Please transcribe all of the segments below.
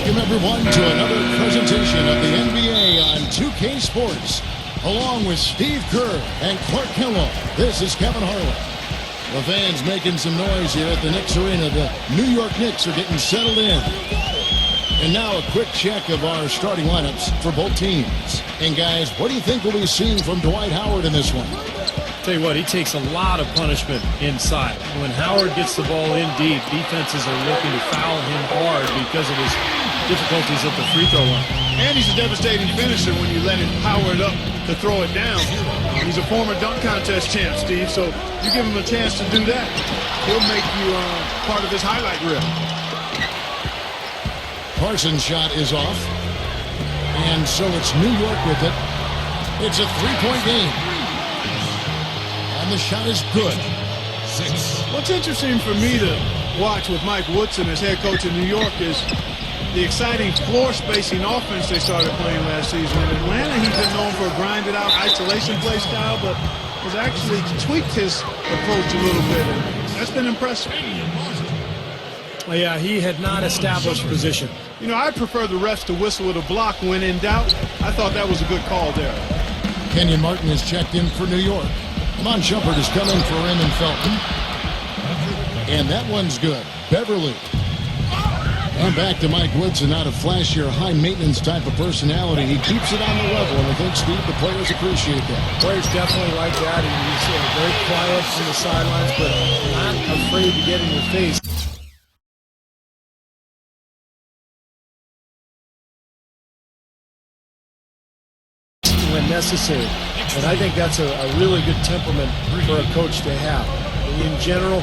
Welcome, everyone, to another presentation of the NBA on 2K Sports. Along with Steve Kerr and Clark Kellogg, this is Kevin Harlan. The fans making some noise here at the Knicks Arena. The New York Knicks are getting settled in. And now a quick check of our starting lineups for both teams. And guys, what do you think we'll be seeing from Dwight Howard in this one? Tell you what, he takes a lot of punishment inside. When Howard gets the ball in deep, defenses are looking to foul him hard because of his difficulties at the free throw line. And he's a devastating finisher when you let him power it up to throw it down. He's a former dunk contest champ, Steve, so you give him a chance to do that, he'll make you part of his highlight reel. Carson's shot is off. And so it's New York with it. It's a three-point game. And the shot is good. 6. What's interesting for me to watch with Mike Woodson as head coach in New York is the exciting floor spacing offense they started playing last season. In Atlanta, he's been known for a grinded out isolation play style, but has actually tweaked his approach a little bit. And that's been impressive. Yeah, he had not established position. You know, I prefer the refs to whistle with a block when in doubt. I thought that was a good call there. Kenyon Martin has checked in for New York. Lamont Shumpert has come in for Raymond Felton. And that one's good. Beverly. And back to Mike Woodson, not a flashier, high-maintenance type of personality. He keeps it on the level, and I think, Steve, the players appreciate that. Players definitely like that. He's very quiet from the sidelines, but not afraid to get in your face. When necessary. And I think that's a really good temperament for a coach to have. In general,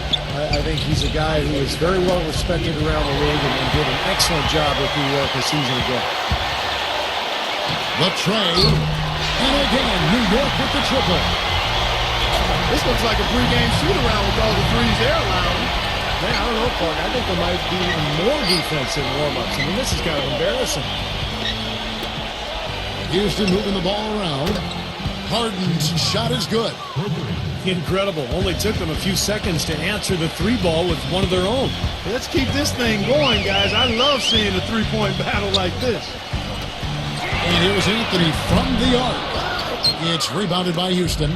I think he's a guy who is very well respected around the league and did an excellent job with New York a season ago. The tray. And again, New York with the triple. This looks like a pregame shoot-around with all the threes they're allowing. Man, I don't know, Clark. I think there might be even more defense in warm-ups. I mean, this is kind of embarrassing. Houston moving the ball around. Harden's shot is good. Incredible. Only took them a few seconds to answer the three ball with one of their own. Let's keep this thing going, guys. I love seeing a three-point battle like this. And here's Anthony from the arc. It's rebounded by Houston.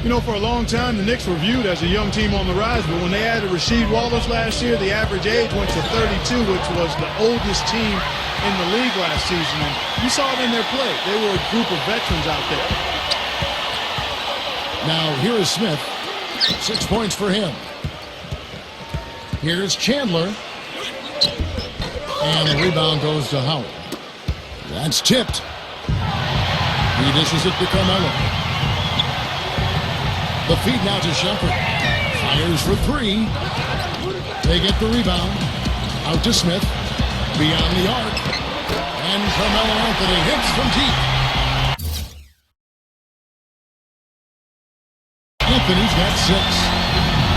You know, for a long time, the Knicks were viewed as a young team on the rise, but when they added Rasheed Wallace last year, the average age went to 32, which was the oldest team in the league last season. And you saw it in their play. They were a group of veterans out there. Now, here is Smith. 6 points for him. Here's Chandler. And the rebound goes to Howard. That's tipped. He dishes it to Carmelo. The feed now to Shumpert. Fires for 3. They get the rebound. Out to Smith. Beyond the arc. And Carmelo Anthony hits from deep. Anthony's got 6.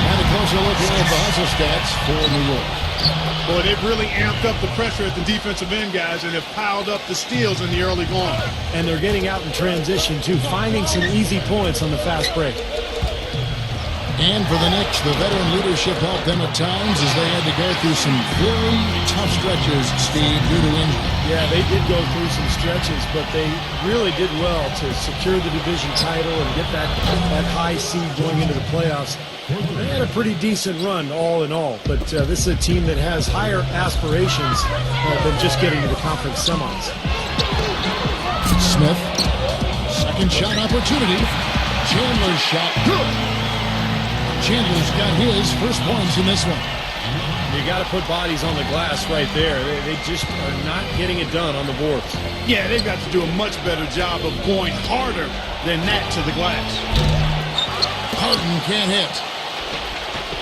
And a closer look here at the hustle stats for New York. Boy, they've really amped up the pressure at the defensive end, guys, and have piled up the steals in the early going. And they're getting out in transition, too, finding some easy points on the fast break. And for the Knicks, the veteran leadership helped them at times as they had to go through some very tough stretches, Steve, due to injury. Yeah, they did go through some stretches, but they really did well to secure the division title and get that high seed going into the playoffs. They had a pretty decent run, all in all, but this is a team that has higher aspirations than just getting to the conference semis. Smith, second shot opportunity. Chandler's shot, good. Chandler's got his first points in this one. You got to put bodies on the glass right there. They just are not getting it done on the boards. Yeah, they've got to do a much better job of going harder than that to the glass. Harden can't hit.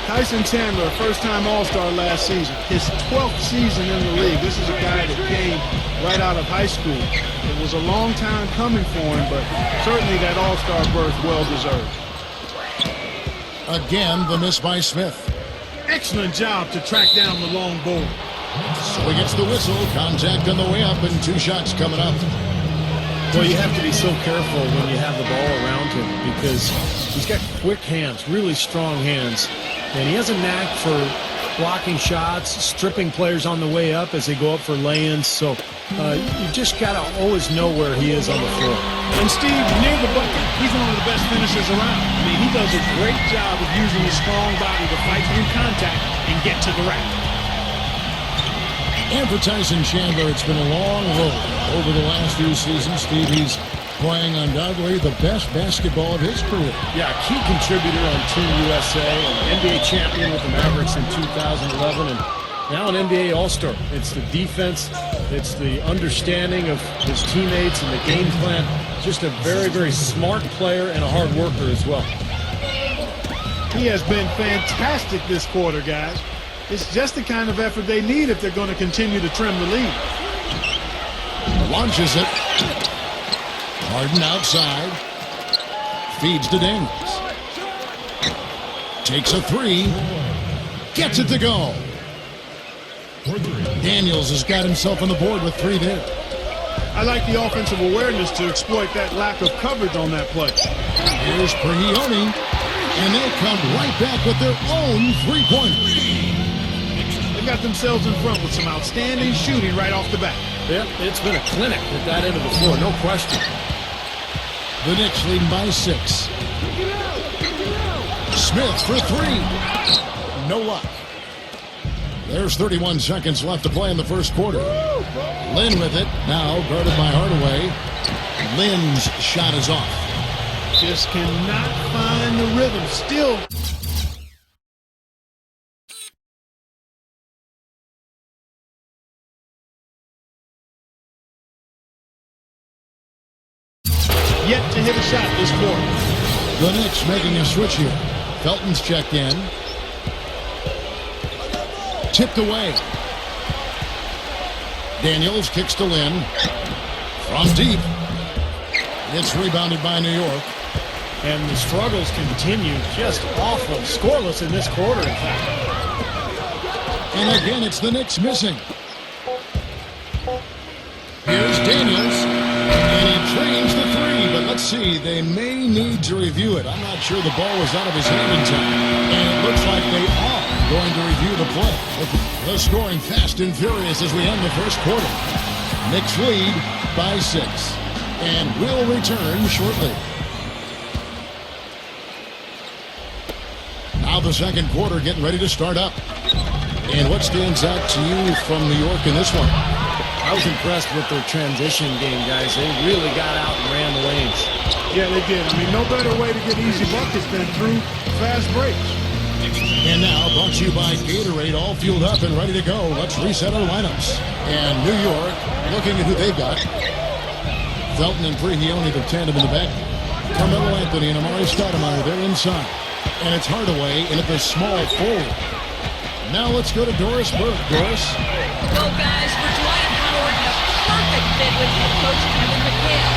Tyson Chandler, first-time All-Star last season. His 12th season in the league. This is a guy that came right out of high school. It was a long time coming for him, but certainly that All-Star berth well-deserved. Again, the miss by Smith. Excellent job to track down the long ball. So he gets the whistle. Contact on the way up and 2 shots coming up. Well, you have to be so careful when you have the ball around him because he's got quick hands, really strong hands, and he has a knack for blocking shots, stripping players on the way up as they go up for lay-ins. So you just got to always know where he is on the floor. And Steve, near the bucket, he's one of the best finishers around. I mean, he does a great job of using his strong body to fight through contact and get to the rack. And for Tyson Chandler, it's been a long road over the last few seasons. Steve, he's playing undoubtedly the best basketball of his career. Yeah, key contributor on Team USA, an NBA champion with the Mavericks in 2011, and now an NBA All-Star. It's the defense, it's the understanding of his teammates and the game plan. Just a very, very smart player and a hard worker as well. He has been fantastic this quarter, guys. It's just the kind of effort they need if they're going to continue to trim the lead. Launches it. Harden outside. Feeds to Daniels. Takes a three. Gets it to go. Daniels has got himself on the board with 3 there. I like the offensive awareness to exploit that lack of coverage on that play. Here's Prigioni. And they come right back with their own three-pointer. They got themselves in front with some outstanding shooting right off the bat. Yep, it's been a clinic at that end of the floor, no question. The Knicks leading by 6. Smith for 3. No luck. There's 31 seconds left to play in the first quarter. Lynn with it, now guarded by Hardaway. Lynn's shot is off. Just cannot find the rhythm. Still. Yet to hit a shot this quarter. The Knicks making a switch here. Felton's checked in. Tipped away. Daniels kicks to Lynn. From deep. It's rebounded by New York. And the struggles continue. Just awful. Scoreless in this quarter, in fact. And again, it's the Knicks missing. Here's Daniels. And he drains the 3. But let's see. They may need to review it. I'm not sure the ball was out of his hand in time. And it looks like they are going to review the play. The scoring fast and furious as we end the first quarter. Knicks lead by 6. And will return shortly. Now the second quarter getting ready to start up. And what stands out to you from New York in this one? I was impressed with their transition game, guys. They really got out and ran the lanes. Yeah, they did. I mean, no better way to get easy buckets than through fast breaks. And now, brought to you by Gatorade, all fueled up and ready to go. Let's reset our lineups. And New York, looking at who they've got. Felton and Prigioni, the tandem in the back. Carmelo Anthony and Amari Stoudemire, they're inside. And it's Hardaway in at the small forward. Now let's go to Doris Burke. Doris? Well, guys, for Dwight Howard, a perfect fit with head coach Kevin McHale.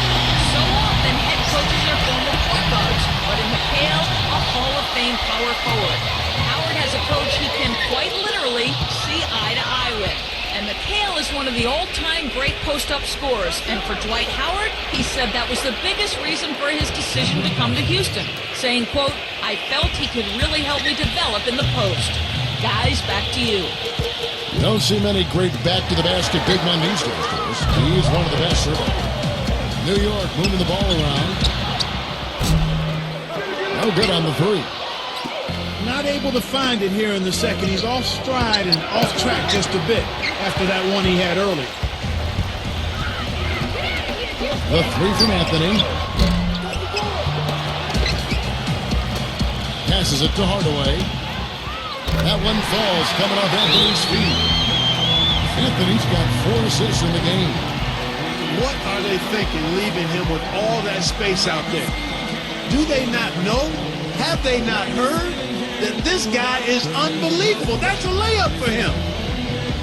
So often, head coaches are former point guards, but in McHale, a Hall of Fame power forward. Howard has a coach he can quite literally see eye to eye with. And McHale is one of the all-time great post-up scorers. And for Dwight Howard, he said that was the biggest reason for his decision to come to Houston, saying, quote, "I felt he could really help me develop in the post." Guys, back to you. You don't see many great back-to-the-basket big men these days, Doris. He's one of the best, certainly. New York moving the ball around. No good on the 3. Not able to find it here in the second. He's off stride and off track just a bit after that one he had early. The 3 from Anthony. Passes it to Hardaway. That one falls coming off Anthony's feet. Anthony's got 4 assists in the game. What are they thinking leaving him with all that space out there? Do they not know? Have they not heard that this guy is unbelievable? That's a layup for him.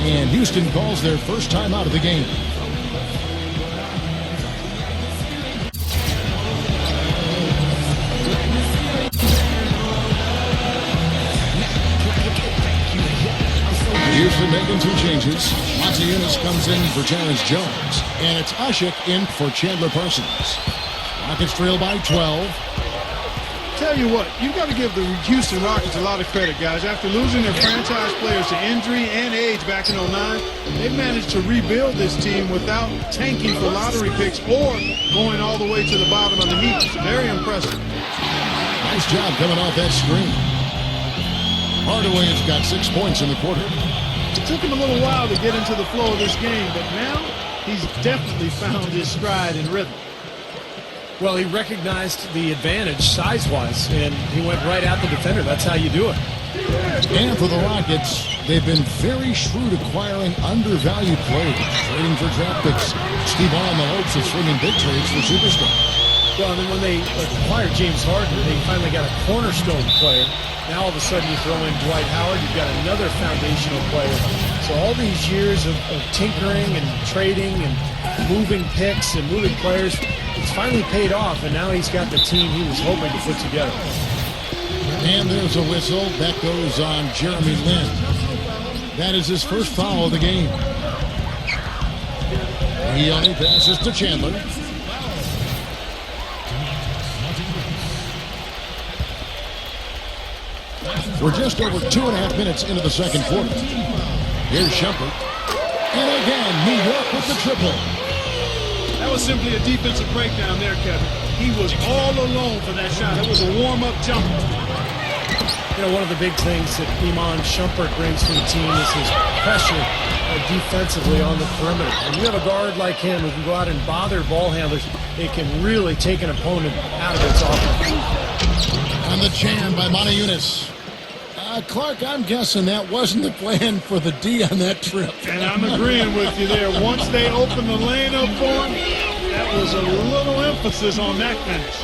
And Houston calls their first time out of the game. Houston making 2 changes. Maciunas comes in for Terrence Jones. And it's Ashik in for Chandler Parsons. Rockets trail by 12. Tell tell you what, you've got to give the Houston Rockets a lot of credit, guys. After losing their franchise players to injury and age back in '09, they've managed to rebuild this team without tanking for lottery picks or going all the way to the bottom of the heap. Very impressive. Nice job coming off that screen. Hardaway has got 6 points in the quarter. It took him a little while to get into the flow of this game, but now he's definitely found his stride and rhythm. Well, he recognized the advantage size-wise, and he went right at the defender. That's how you do it. And for the Rockets, they've been very shrewd acquiring undervalued players, trading for draft picks. Steve on the hopes of swinging big trades for superstars. Well, and then when they acquired James Harden, they finally got a cornerstone player. Now all of a sudden you throw in Dwight Howard, you've got another foundational player. So all these years of tinkering and trading and moving picks and moving players, it's finally paid off, and now he's got the team he was hoping to put together. And there's a whistle. That goes on Jeremy Lin. That is his first foul of the game. He only passes to Chandler. We're just over 2.5 minutes into the second quarter. Here's Shumpert. And again, New York with the triple. That was simply a defensive breakdown there, Kevin. He was all alone for that shot. It was a warm-up jumper. You know, one of the big things that Iman Shumpert brings to the team is his pressure defensively on the perimeter. When you have a guard like him who can go out and bother ball handlers, it can really take an opponent out of its offense. On the jam by Monty Eunice. Clark, I'm guessing that wasn't the plan for the D on that trip. And I'm agreeing with you there. Once they opened the lane up for him, that was a little emphasis on that finish.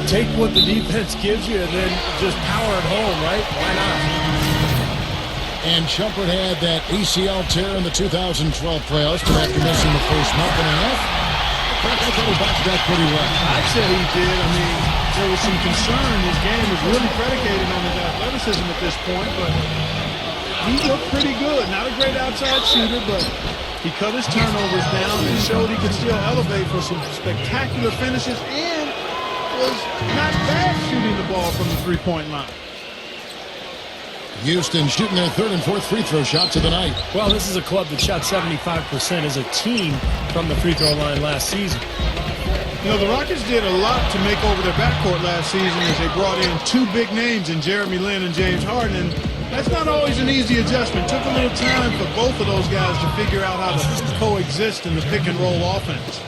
Take what the defense gives you and then just power it home, right? Why not? And Shumpert had that ACL tear in the 2012 playoffs after missing the first month and a half. I thought he bounced back pretty well. I'd say he did. I mean, there was some concern. His game was really predicated on his athleticism at this point, but he looked pretty good. Not a great outside shooter, but he cut his turnovers down and showed he could still elevate for some spectacular finishes and was not bad shooting the ball from the three-point line. Houston shooting their third and fourth free throw shots of the night. Well, this is a club that shot 75% as a team from the free throw line last season. You know, the Rockets did a lot to make over their backcourt last season as they brought in two big names in Jeremy Lin and James Harden, and that's not always an easy adjustment. Took a little time for both of those guys to figure out how to coexist in the pick-and-roll offense.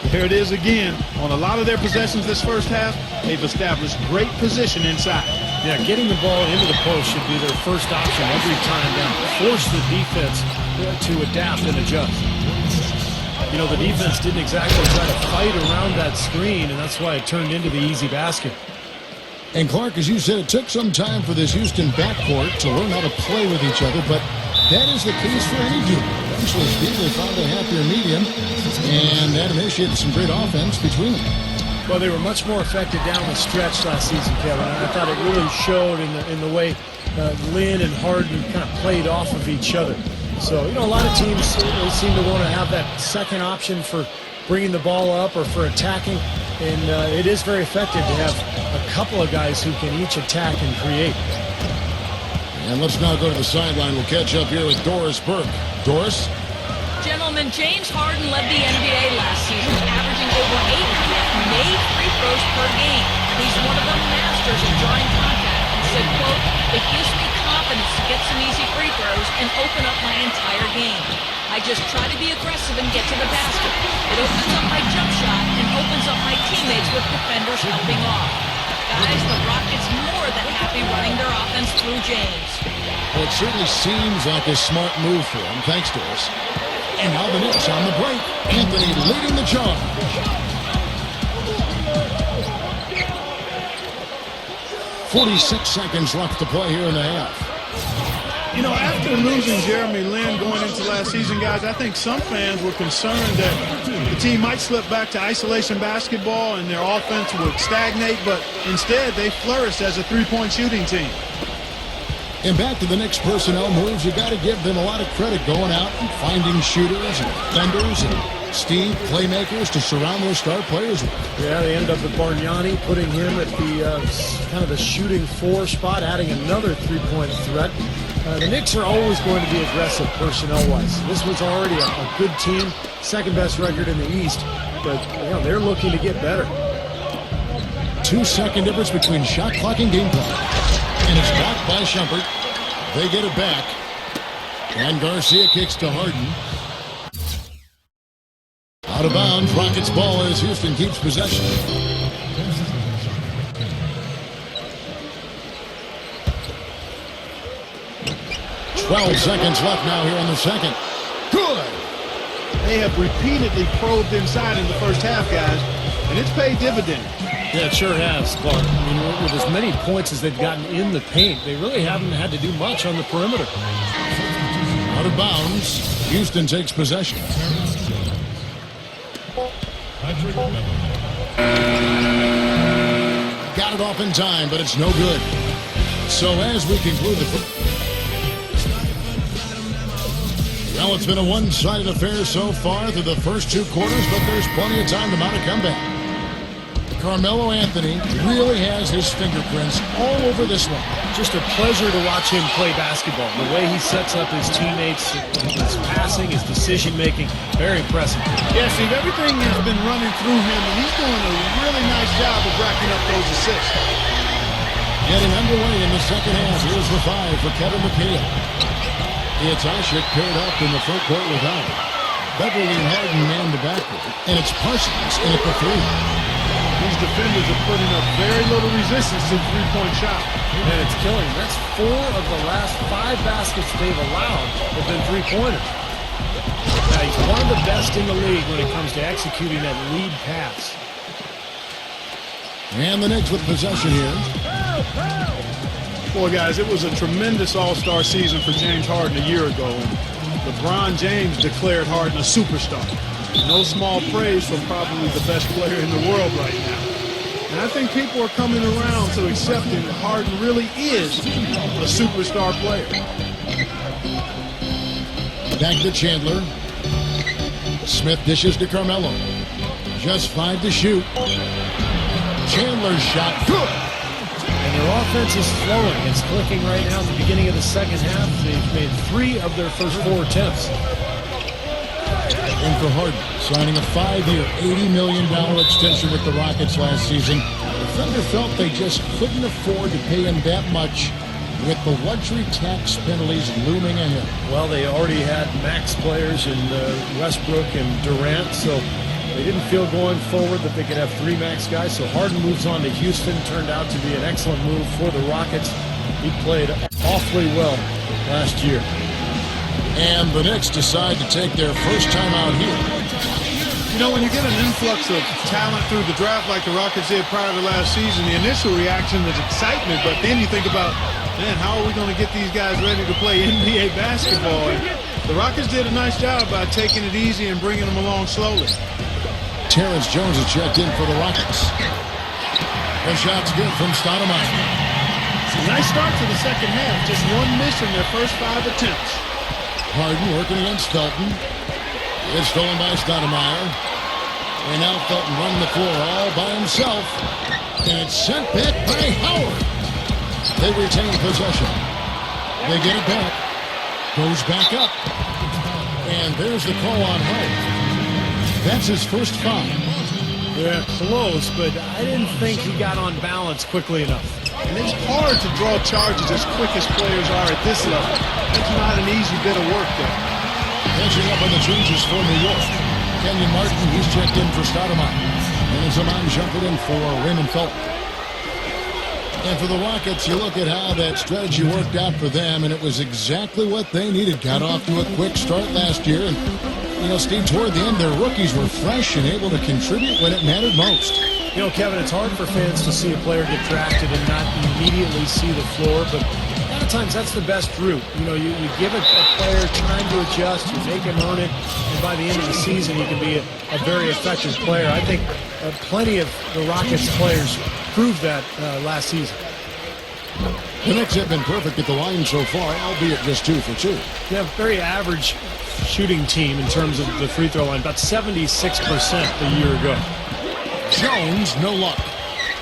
Here it is again. On a lot of their possessions this first half, they've established great position inside. Yeah, getting the ball into the post should be their first option every time down. Force the defense to adapt and adjust. You know, the defense didn't exactly try to fight around that screen, and that's why it turned into the easy basket. And Clark, as you said, it took some time for this Houston backcourt to learn how to play with each other, but that is the case for any team. Eventually, Steve, they found a happier medium, and that initiated some great offense between them. Well, they were much more effective down the stretch last season, Kevin. I thought it really showed in the way Lin and Harden kind of played off of each other. So, you know, a lot of teams seem to want to have that second option for bringing the ball up or for attacking, and it is very effective to have a couple of guys who can each attack and create. And let's now go to the sideline. We'll catch up here with Doris Burke. Doris? Gentlemen, James Harden led the NBA last season, averaging over 8.5 made free throws per game. He's one of the masters of drawing contact and said, quote, "It gives me confidence to get some easy free throws and open up my entire game. I just try to be aggressive and get to the basket. It opens up my jump shot and opens up my teammates with defenders helping off." Guys, the Rockets more than happy running their offense through James. Well, it certainly seems like a smart move for him. Thanks, Doris. And now the Knicks on the break. Anthony leading the charge. .46 seconds left to play here in the half. You know, after losing Jeremy Lin going into last season, guys, I think some fans were concerned that the team might slip back to isolation basketball and their offense would stagnate, but instead they flourished as a three-point shooting team. And back to the Knicks personnel moves, you got to give them a lot of credit going out and finding shooters and defenders and Steve playmakers to surround their star players with. Yeah, they end up with Bargnani, putting him at the kind of the shooting 4 spot, adding another three-point threat. The Knicks are always going to be aggressive personnel-wise. This was already a good team, second best record in the East, but they're looking to get better. 2-second difference between shot clock and game clock. And it's blocked by Shumpert. They get it back. And Garcia kicks to Harden. Out of bounds, Rockets ball as Houston keeps possession. Twelve seconds left now here in the second. Good. They have repeatedly probed inside in the first half, guys, and it's paid dividends. Yeah, it sure has, Clark. I mean, with as many points as they've gotten in the paint, they really haven't had to do much on the perimeter. Out of bounds, Houston takes possession. Got it off in time, but it's no good. So as we conclude well, it's been a one-sided affair so far through the first 2 quarters, but there's plenty of time to mount a comeback. Carmelo Anthony really has his fingerprints all over this one. Just a pleasure to watch him play basketball. The way he sets up his teammates, his passing, his decision-making, very impressive. Yeah, Steve, everything has been running through him, and he's doing a really nice job of racking up those assists. Getting underway in the second half. Here's the 5 for Kevin McHale. It's Ashik paired up in the front court with Howard. Beverly and Harden man to backcourt, and it's Parsons in at the 3. These defenders are putting up very little resistance to the three-point shot. And it's killing. That's 4 of the last 5 baskets they've allowed have been three-pointers. Now, he's one of the best in the league when it comes to executing that lead pass. And the Knicks with possession here. Boy, guys, it was a tremendous all-star season for James Harden a year ago. And LeBron James declared Harden a superstar. No small praise from probably the best player in the world right now. And I think people are coming around to accepting that Harden really is a superstar player. Back to Chandler. Smith dishes to Carmelo. Just 5 to shoot. Chandler's shot. Good. And their offense is flowing. It's clicking right now at the beginning of the second half. They've made 3 of their first 4 attempts. And for Harden, signing a 5-year, $80 million extension with the Rockets last season, the Thunder felt they just couldn't afford to pay him that much with the luxury tax penalties looming ahead. Well, they already had max players in Westbrook and Durant, so they didn't feel going forward that they could have 3 max guys. So Harden moves on to Houston. Turned out to be an excellent move for the Rockets. He played awfully well last year. And the Knicks decide to take their first time out here. You know, when you get an influx of talent through the draft like the Rockets did prior to last season, the initial reaction is excitement, but then you think about, man, how are we going to get these guys ready to play NBA basketball? And the Rockets did a nice job by taking it easy and bringing them along slowly. Terrence Jones is checked in for the Rockets. The shot's good from Stoudemire. It's a nice start to the second half. Just 1 miss in their first 5 attempts. Harden working against Felton. It's stolen by Stoudemire. And now Felton running the floor all by himself. And it's sent back by Howard. They retain possession. They get it back. Goes back up. And there's the call on Howard. That's his first foul. Yeah, close, but I didn't think he got on balance quickly enough. And it's hard to draw charges as quick as players are at this level. That's not an easy bit of work there. Catching up on the changes for New York. Kenyon Martin, he's checked in for Stoudemire. And Zaman jumping in for Raymond Felton. And for the Rockets, you look at how that strategy worked out for them, and it was exactly what they needed. Got off to a quick start last year, and, you know, Steve, toward the end, their rookies were fresh and able to contribute when it mattered most. You know, Kevin, it's hard for fans to see a player get drafted and not immediately see the floor, but a lot of times that's the best route. You know, you give a player time to adjust, you make him earn it, and by the end of the season, he can be a very effective player. I think plenty of the Rockets players proved that last season. The Knicks have been perfect at the line so far, albeit just 2 for 2. Yeah, very average shooting team in terms of the free throw line, about 76% a year ago. Jones, no luck.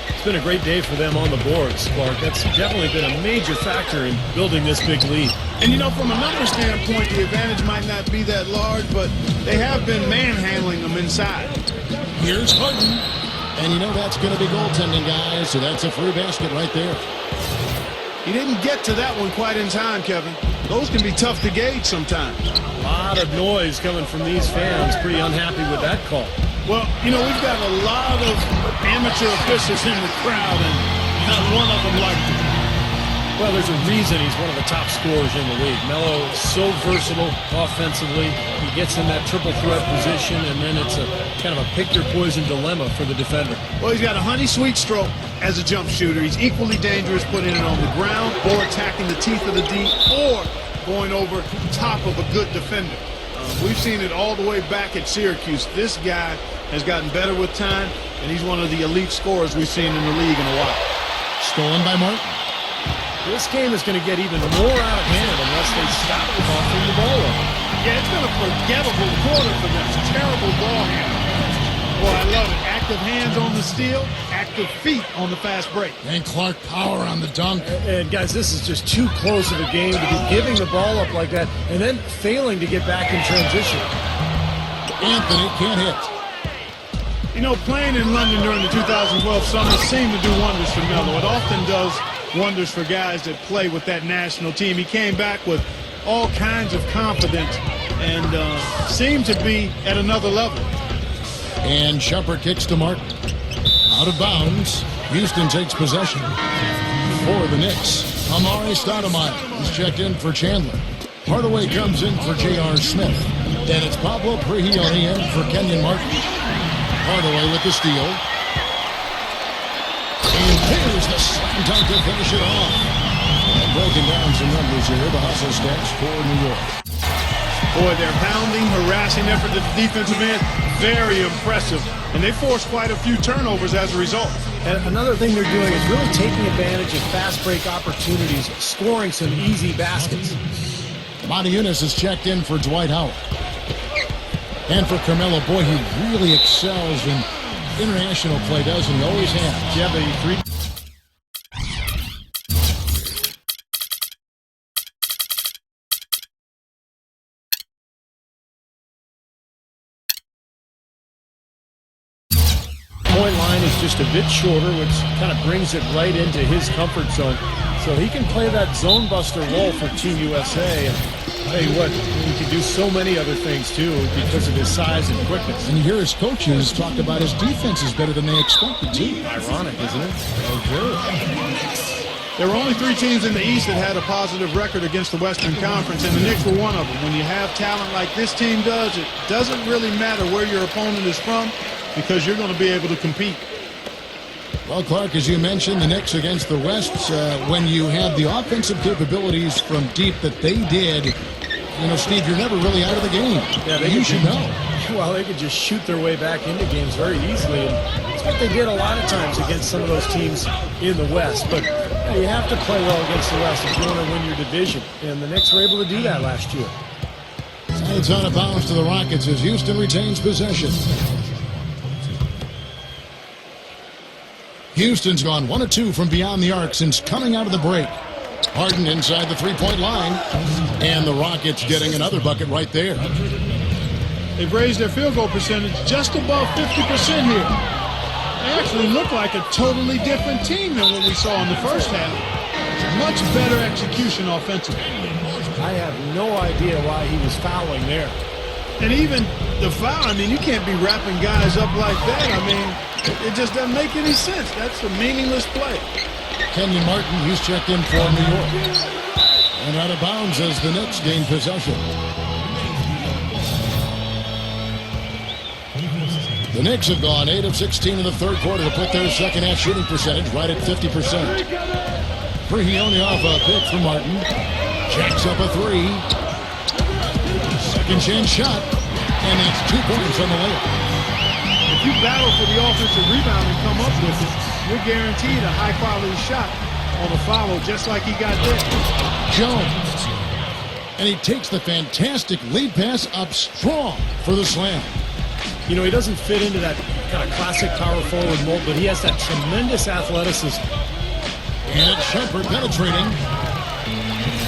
It's been a great day for them on the boards, Clark. That's definitely been a major factor in building this big lead. And, from a numbers standpoint, the advantage might not be that large, but they have been manhandling them inside. Here's Harden. And that's going to be goaltending, guys, so that's a free basket right there. He didn't get to that one quite in time, Kevin. Those can be tough to gauge sometimes. A lot of noise coming from these fans. Pretty unhappy with that call. Well, we've got a lot of amateur officials in the crowd, and not one of them liked it. Well, there's a reason he's one of the top scorers in the league. Melo is so versatile offensively. He gets in that triple threat position, and then it's a kind of a pick-your-poison dilemma for the defender. Well, he's got a honey-sweet stroke as a jump shooter. He's equally dangerous putting it on the ground or attacking the teeth of the D or going over top of a good defender. We've seen it all the way back at Syracuse. This guy has gotten better with time, and he's one of the elite scorers we've seen in the league in a while. Stolen by Martin. This game is going to get even more out of hand unless they stop offering the ball up. Yeah, it's been a forgettable quarter for them. Terrible ball handling. Boy, I love it. Active hands on the steal, active feet on the fast break. And Clark power on the dunk. And guys, this is just too close of a game to be giving the ball up like that and then failing to get back in transition. Anthony can't hit. Playing in London during the 2012 summer seemed to do wonders for Melo. It often does wonders for guys that play with that national team. He came back with all kinds of confidence and seemed to be at another level. And Shepard kicks to Martin. Out of bounds. Houston takes possession for the Knicks. Amari Stoudemire is checked in for Chandler. Hardaway comes in for J.R. Smith. And it's Pablo Prigioni in for Kenyon Martin. Hardaway with the steal. And here's the slam dunk to finish it off. And breaking down some numbers here, the hustle stats for New York. Boy, their pounding, harassing effort at the defensive end, very impressive. And they forced quite a few turnovers as a result. And another thing they're doing is really taking advantage of fast break opportunities, scoring some easy baskets. Monty Eunice is checked in for Dwight Howard. And for Carmelo, boy, he really excels in international play, doesn't he? Always has. Yeah, but he point line is just a bit shorter, which kind of brings it right into his comfort zone. So he can play that zone buster role for Team USA. And tell you what, he can do so many other things too because of his size and quickness. And you hear his coaches talk about his defense is better than they expected too. Ironic, isn't it? There were only 3 teams in the East that had a positive record against the Western Conference, and the Knicks were one of them. When you have talent like this team does, it doesn't really matter where your opponent is from because you're going to be able to compete. Well, Clark, as you mentioned, the Knicks against the West, when you have the offensive capabilities from deep that they did, Steve, you're never really out of the game. Yeah, you should know. Well, they could just shoot their way back into games very easily. And that's what they did a lot of times against some of those teams in the West. But you have to play well against the West if you want to win your division. And the Knicks were able to do that last year. It's out of bounds to the Rockets as Houston retains possession. Houston's gone 1 of 2 from beyond the arc since coming out of the break. Harden inside the three-point line. And the Rockets getting another bucket right there. They've raised their field goal percentage just above 50% here. They actually look like a totally different team than what we saw in the first half. Much better execution offensively. I have no idea why he was fouling there. And even the foul, you can't be wrapping guys up like that. It just doesn't make any sense. That's a meaningless play. Kenyon Martin, he's checked in for New York. And out of bounds as the Knicks gain possession. The Knicks have gone 8 of 16 in the third quarter to put their second half shooting percentage right at 50%. Prigioni off a pick from Martin. Jacks up a 3. Second chance shot. And that's 2 points on the layup. If you battle for the offensive rebound and come up with it, you're guaranteed a high-quality shot. on a follow, just like he got there. Jones. And he takes the fantastic lead pass up strong for the slam. You know, he doesn't fit into that kind of classic power forward mold, but he has that tremendous athleticism. And it's Shepard penetrating.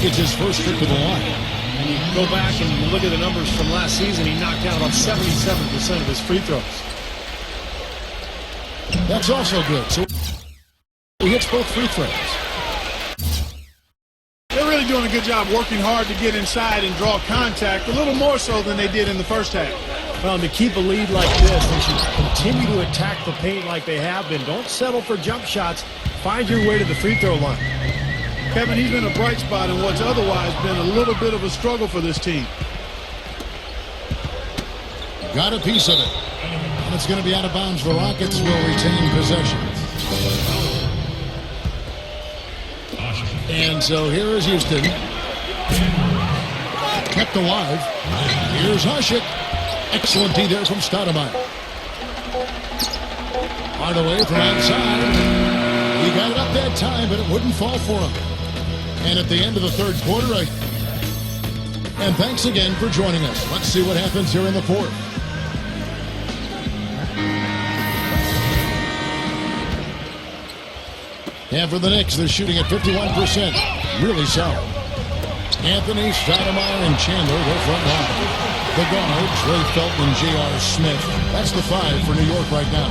It's his first trip to the line. And you go back and you look at the numbers from last season, he knocked down about 77% of his free throws. That's also good. So he hits both free throws. They're really doing a good job working hard to get inside and draw contact, a little more so than they did in the first half. Well, and to keep a lead like this, they should continue to attack the paint like they have been. Don't settle for jump shots. Find your way to the free throw line. Kevin, he's been a bright spot in what's otherwise been a little bit of a struggle for this team. Got a piece of it. And it's going to be out of bounds. The Rockets will retain possession. And so here is Houston. Kept alive. Here's Hushik. Excellent D there from Stoudemire. Hardaway from outside. He got it up that time, but it wouldn't fall for him. And at the end of the third quarter, and thanks again for joining us. Let's see what happens here in the fourth. And for the Knicks, they're shooting at 51%. Really solid. Anthony, Stoudemire, and Chandler, their front line. The guards, Ray Felton and J.R. Smith. That's the five for New York right now.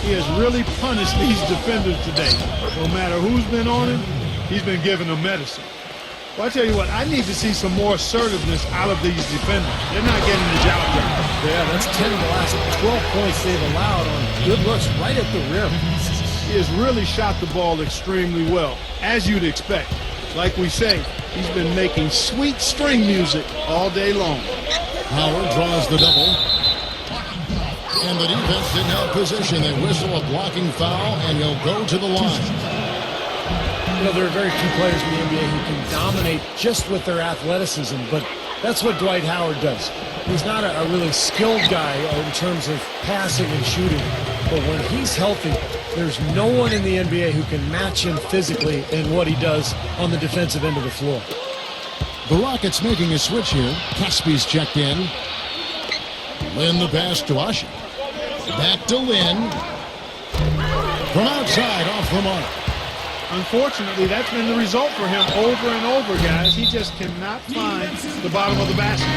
He has really punished these defenders today. No matter who's been on him, he's been giving them medicine. Well, I tell you what, I need to see some more assertiveness out of these defenders. They're not getting the job done. Yeah, that's 10 of the last 12 points they've allowed on good looks right at the rim. He has really shot the ball extremely well, as you'd expect. Like we say, he's been making sweet string music all day long. Howard draws the double. And the defense didn't have position. They whistle a blocking foul, and he'll go to the line. You know, there are very few players in the NBA who can dominate just with their athleticism, but that's what Dwight Howard does. He's not a really skilled guy in terms of passing and shooting, but when he's healthy, there's no one in the NBA who can match him physically in what he does on the defensive end of the floor. The Rockets making a switch here. Caspi's checked in. Lynn the pass to Usher. Back to Lynn. From outside, off the mark. Unfortunately, that's been the result for him over and over, guys. He just cannot find the bottom of the basket.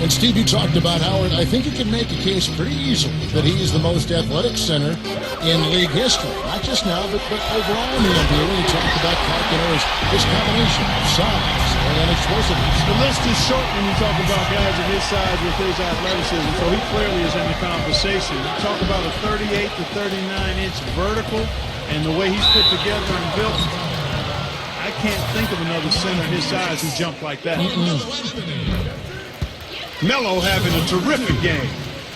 And Steve, you talked about Howard. I think you can make a case pretty easily that he is the most athletic center in league history. Not just now, but overall in the NBA. When you talk about Clark, you know, his combination of size and explosiveness. The list is short when you talk about guys of his size with his athleticism, so he clearly is in the conversation. You talk about a 38 to 39-inch vertical and the way he's put together and built. I can't think of another center his size who jumped like that. Melo having a terrific game.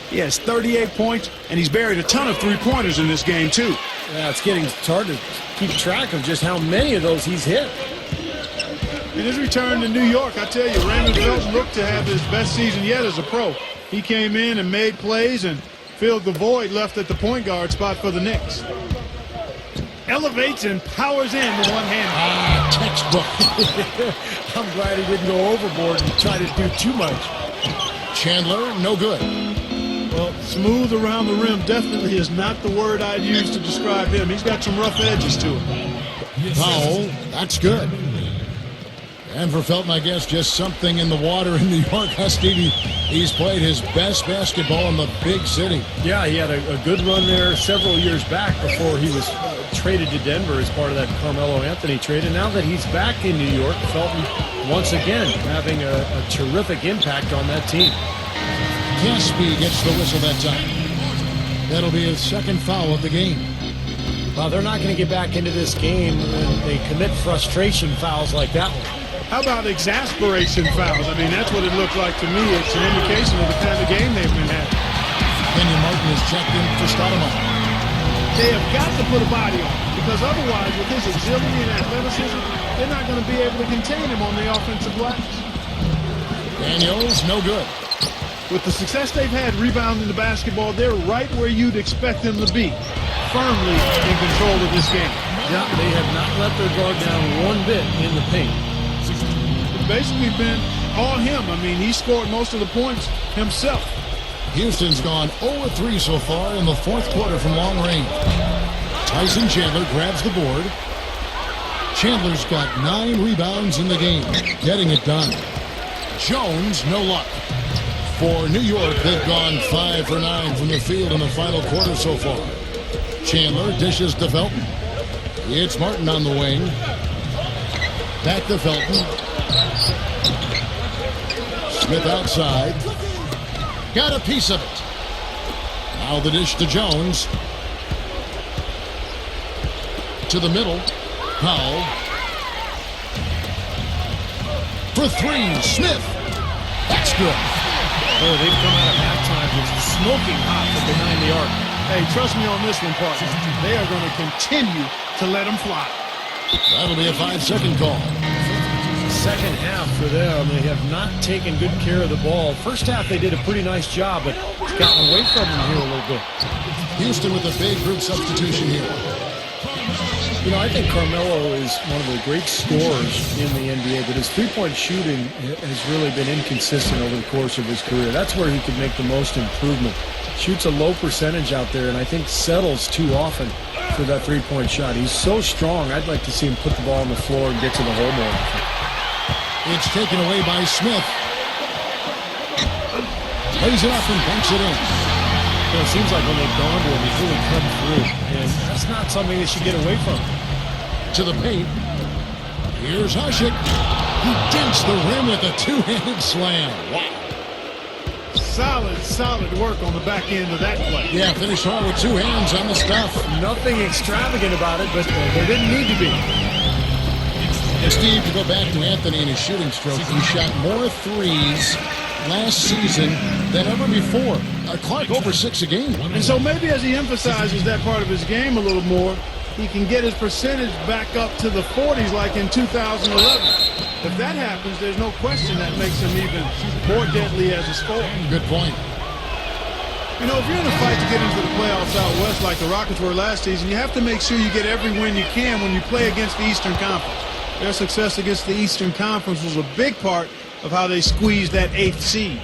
He has 38 points, and he's buried a ton of three-pointers in this game, too. Yeah, it's hard to keep track of just how many of those he's hit. In his return to New York, I tell you, Raymond Felton looked to have his best season yet as a pro. He came in and made plays and filled the void left at the point guard spot for the Knicks. Elevates and powers in with one hand. Textbook. I'm glad he didn't go overboard and try to do too much. Chandler, no good. Well, smooth around the rim definitely is not the word I'd use to describe him. He's got some rough edges to him. Powell, that's good. And for Felton, I guess just something in the water in New York. Stevie, he's played his best basketball in the big city. Yeah, he had a good run there several years back before he was traded to Denver as part of that Carmelo Anthony trade. And now that he's back in New York, Felton once again having a terrific impact on that team. Caspi gets the whistle that time. That'll be his second foul of the game. Well, they're not going to get back into this game when they commit frustration fouls like that one. How about exasperation fouls? I mean, that's what it looked like to me. It's an indication of the kind of game they've been having. Kenyon Martin is checked in for Stoudemire. They have got to put a body on him, because otherwise, with his agility and athleticism, they're not going to be able to contain him on the offensive glass. Daniels, no good. With the success they've had rebounding the basketball, they're right where you'd expect them to be, firmly in control of this game. Yeah, they have not let their guard down one bit in the paint. It's basically been all him. I mean, he scored most of the points himself. Houston's gone 0-3 so far in the fourth quarter from long range. Tyson Chandler grabs the board. Chandler's got 9 rebounds in the game, getting it done. Jones, no luck. For New York, they've gone 5 for 9 from the field in the final quarter so far. Chandler dishes to Felton. It's Martin on the wing. Back to Felton. Smith outside. Got a piece of it. Now the dish to Jones. To the middle. Powell. For 3, Smith. That's good. Oh, they've come out of halftime just smoking hot from behind the arc. Hey, trust me on this one, partner. They are going to continue to let them fly. That'll be a 5-second call. Second half for them, they have not taken good care of the ball. First half, they did a pretty nice job, but it's gotten away from them here a little bit. Houston with a big group substitution here. You know, I think Carmelo is one of the great scorers in the NBA, but his three-point shooting has really been inconsistent over the course of his career. That's where he could make the most improvement. Shoots a low percentage out there, and I think settles too often for that three-point shot. He's so strong, I'd like to see him put the ball on the floor and get to the hole more often. It's taken away by Smith. Plays it up and banks it in. You know, it seems like when they've gone to him, he's really come through, and that's not something they should get away from. To the paint. Here's Hushik. He dents the rim with a two-handed slam. Wow. Solid work on the back end of that play. Yeah, finished hard with 2 hands on the stuff. Nothing extravagant about it, but there didn't need to be. And Steve, to go back to Anthony and his shooting stroke, he shot more threes last season than ever before. Clark over 6 a game. And so maybe as he emphasizes that part of his game a little more, he can get his percentage back up to the 40s like in 2011. If that happens, there's no question that makes him even more deadly as a scorer. Good point. You know, if you're in a fight to get into the playoffs out west like the Rockets were last season, you have to make sure you get every win you can when you play against the Eastern Conference. Their success against the Eastern Conference was a big part of how they squeezed that 8th seed.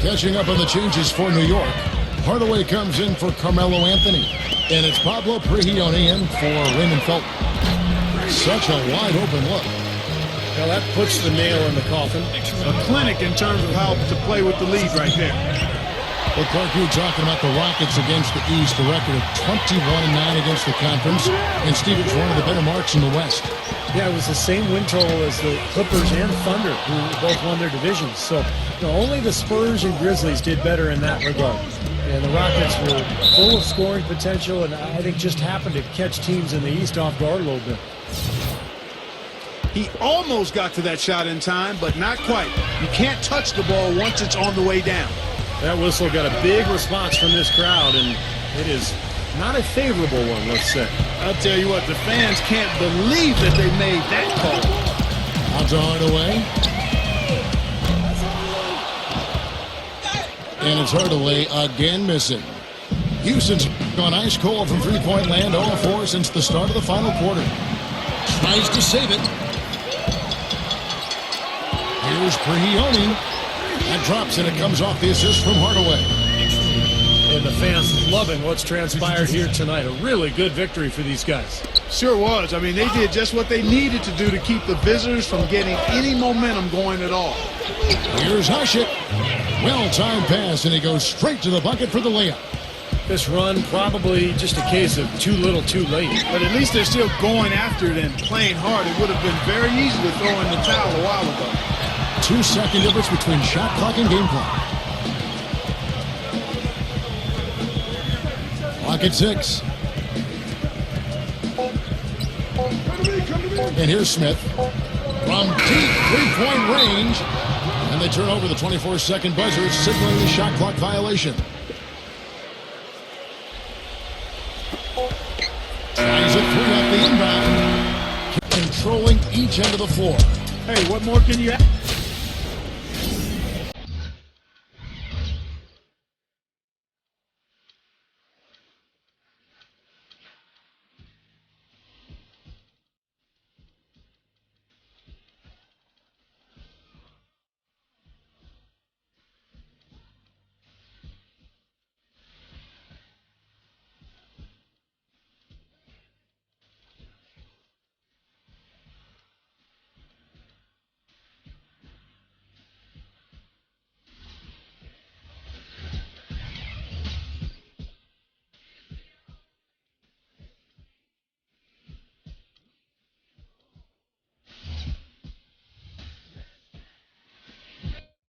Catching up on the changes for New York. Hardaway comes in for Carmelo Anthony. And it's Pablo Prigioni in for Raymond Felton. Such a wide open look. Well, that puts the nail in the coffin. A clinic in terms of how to play with the lead right there. Well, Clark, you were talking about the Rockets against the East, a record of 21-9 against the conference. And Steve, it's one of the better marks in the West. Yeah, it was the same win total as the Clippers and Thunder, who both won their divisions. So, you know, only the Spurs and Grizzlies did better in that regard. And the Rockets were full of scoring potential, and I think just happened to catch teams in the East off guard a little bit. He almost got to that shot in time, but not quite. You can't touch the ball once it's on the way down. That whistle got a big response from this crowd, and it is not a favorable one, let's say. I'll tell you what, the fans can't believe that they made that call. Out to Hardaway. And it's Hardaway again missing. Houston's gone ice cold from three-point land, 0-4 since the start of the final quarter. Tries to save it. Here's Prigioni. That drops, and it comes off the assist from Hardaway. And the fans loving what's transpired here tonight. A really good victory for these guys. Sure was. I mean, they did just what they needed to do to keep the visitors from getting any momentum going at all. Here's Hushik. Well-timed pass, and he goes straight to the bucket for the layup. This run probably just a case of too little too late. But at least they're still going after it and playing hard. It would have been very easy to throw in the towel a while ago. 2-second difference between shot clock and game clock. Clock at 6. And here's Smith from deep three-point range. And they turn over the 24-second buzzer, signaling the shot clock violation. Tries a 3 off the inbound. Controlling each end of the floor. Hey, what more can you add?